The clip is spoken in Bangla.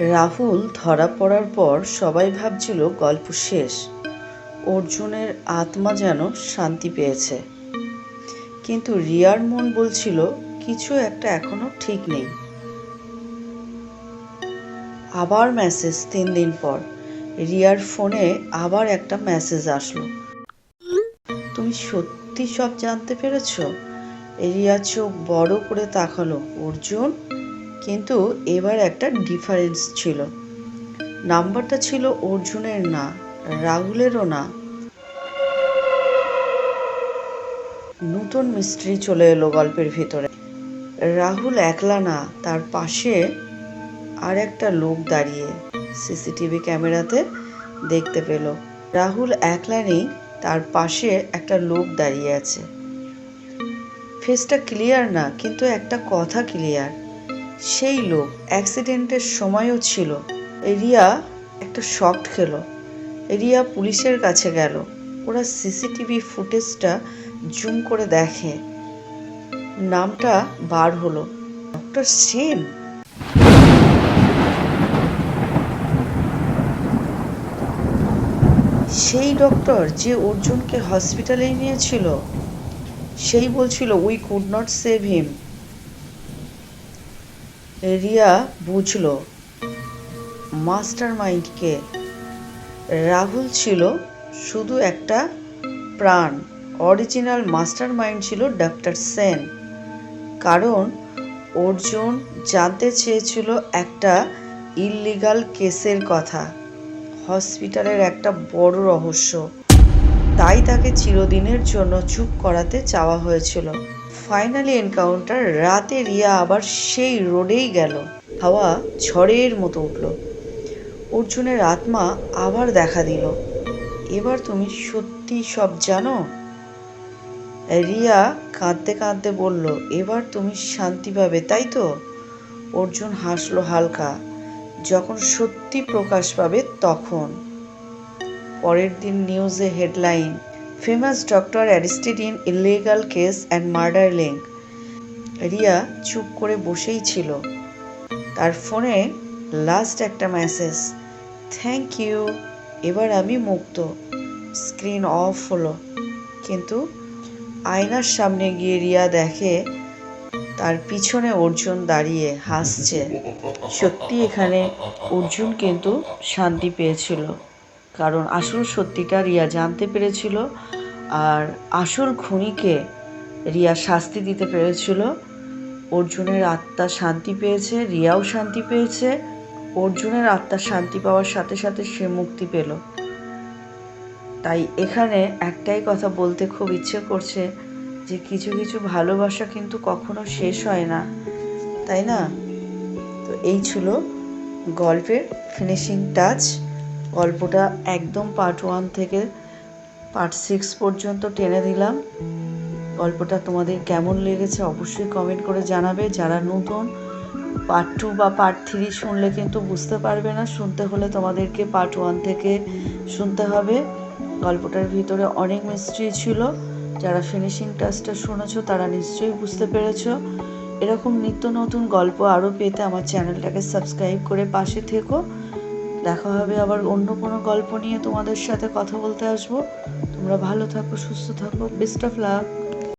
রাহুল ধরা পড়ার পর সবাই ভাবছিল গল্প শেষ, অর্জুনের আত্মা যেন শান্তি পেয়েছে। কিন্তু রিয়ার মন বলছিল কিছু একটা এখনো ঠিক নেই। আবার মেসেজ 3 দিন পর রিয়ার ফোনে আবার একটা মেসেজ আসলো, তুমি সত্যি সব জানতে পেরেছ? রিয়া চোখ বড় করে তাকালো। অর্জুন? কিন্তু এবার একটা ডিফারেন্স ছিল। নাম্বারটা ছিল অর্জুনের না, রাহুলেরও না। নতুন মিস্ট্রি চলে এলো গল্পের ভিতরে। রাহুল একলা না, তার পাশে আর একটা লোক দাঁড়িয়ে। সিসিটিভি ক্যামেরাতে দেখতে পেল রাহুল একলা নেই, তার পাশে একটা লোক দাঁড়িয়ে আছে। ফেসটা ক্লিয়ার না, কিন্তু একটা কথা ক্লিয়ার, সেই লোক অ্যাক্সিডেন্টের সময়ও ছিল। রিয়া একটা শক খেলো। রিয়া পুলিশের কাছে গেল। ওরা সিসিটিভি ফুটেজটা জুম করে দেখে, নামটা বার হলো, ডক্টর সেন। সেই ডক্টর যে অর্জুনকে হসপিটালে নিয়েছিল, সেই বলছিল উই কুড নট সেভ হিম। রিয়া বুঝল মাস্টার মাইন্ডকে। রাহুল ছিল শুধু একটা প্রাণ, অরিজিনাল মাস্টার মাইন্ড ছিল ডক্টর সেন। কারণ অর্জুন জানতে চেয়েছিল একটা ইললিগাল কেসের কথা, হসপিটালের একটা বড় রহস্য। তাই তাকে চিরদিনের জন্য চুপ করাতে চাওয়া হয়েছিল। ফাইনালি এনকাউন্টার রাতে রিয়া আবার সেই রোডেই গেল। হাওয়া ঝড়ের মতো উঠল। অর্জুনের আত্মা আবার দেখা দিল। এবার তুমি সত্যি সব জানো? রিয়া কাঁদতে কাঁদতে বলল, এবার তুমি শান্তি পাবে, তাই তো? অর্জুন হাসলো হালকা। যখন সত্যি প্রকাশ পাবে তখন। পরের দিন নিউজে headline, famous doctor arrested in illegal case and murder link. Riya চুপ করে বসেই ছিল। তার ফোনে লাস্ট একটা মেসেজ, থ্যাংক ইউ, এবার আমি মুক্ত। স্ক্রিন অফ হলো। কিন্তু আয়নার সামনে গিয়ে রিয়া দেখে তার পিছনে অর্জুন দাঁড়িয়ে হাসছে। সত্যি এখানে অর্জুন কিন্তু শান্তি পেয়েছিল, কারণ আসল সত্যিটা রিয়া জানতে পেরেছিল, আর আসল খুনিকে রিয়া শাস্তি দিতে পেরেছিল। অর্জুনের আত্মা শান্তি পেয়েছে, রিয়াও শান্তি পেয়েছে। অর্জুনের আত্মা শান্তি পাওয়ার সাথে সাথে সে মুক্তি পেল। তাই এখানে একটাই কথা বলতে খুব ইচ্ছে করছে, যে কিছু কিছু ভালোবাসা কিন্তু কখনো শেষ হয় না, তাই না? তো এই ছিল গল্পের ফিনিশিং টাচ। গল্পটা একদম পার্ট 1 থেকে পার্ট 6 পর্যন্ত টেনে দিলাম। গল্পটা তোমাদের কেমন লেগেছে অবশ্যই কমেন্ট করে জানাবে। যারা নতুন, পার্ট 2 বা পার্ট 3 শুনলে কিন্তু বুঝতে পারবে না, শুনতে হলে তোমাদেরকে পার্ট 1 থেকে শুনতে হবে। গল্পটার ভিতরে অনেক মিস্ট্রি ছিল। যারা ফিনিশিং টাচটা শুনেছো তারা নিশ্চয়ই বুঝতে পেরেছো। এরকম নিত্য নতুন গল্প আরও পেতে আমার চ্যানেলটাকে সাবস্ক্রাইব করে পাশে থেকো। দেখা হবে আবার অন্য কোনো গল্প নিয়ে, তোমাদের সাথে কথা বলতে আসবো। তোমরা ভালো থাকো, সুস্থ থাকো, বেস্ট অফ লাক।